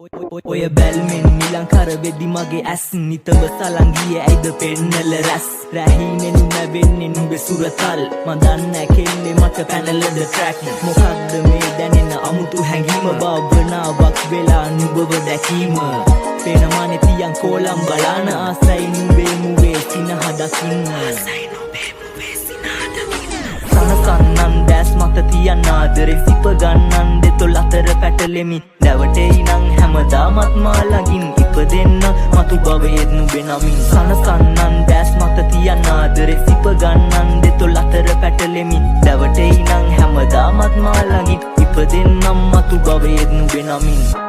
ඔය බැල්මෙන් නිලංකර වෙදි මගේ ඇස් නිතව සලංගියේ ඇයිද පෙන්නල රැස් රැහීනෙනු නැවෙන්නේ නුඹේ සුරතල් මන් දන්නේ කෙල්ලේ මට පැනලද ට්‍රැක් මොකක්ද මේ දැනෙන අමුතු හැඟීම භාවනාවක් වෙලා නුඹව දැකීම පේනමානේ තියන් කෝලම් බලන ආසයි නුඹේ මුවේ සිනහ දකින්න සනසන්නන් දැස් මත තියන්න ආදරේ සිප ගන්නන් දෙතොල් අතර පැටලෙමි දැවටෙයි නං හැමදාමත් මා ළඟින් ඉපදෙන්න මතු භවයේත් නුඹේ නමින් සනසන්නන් දැස් මත තියන්න ආදරේ සිප ගන්නන් දෙතොල් අතර පැටලෙමි දැවටෙයි නං හැමදාමත් මා ළඟින් ඉපදෙන්නම් මතු භවයේත් නුඹේ නමින්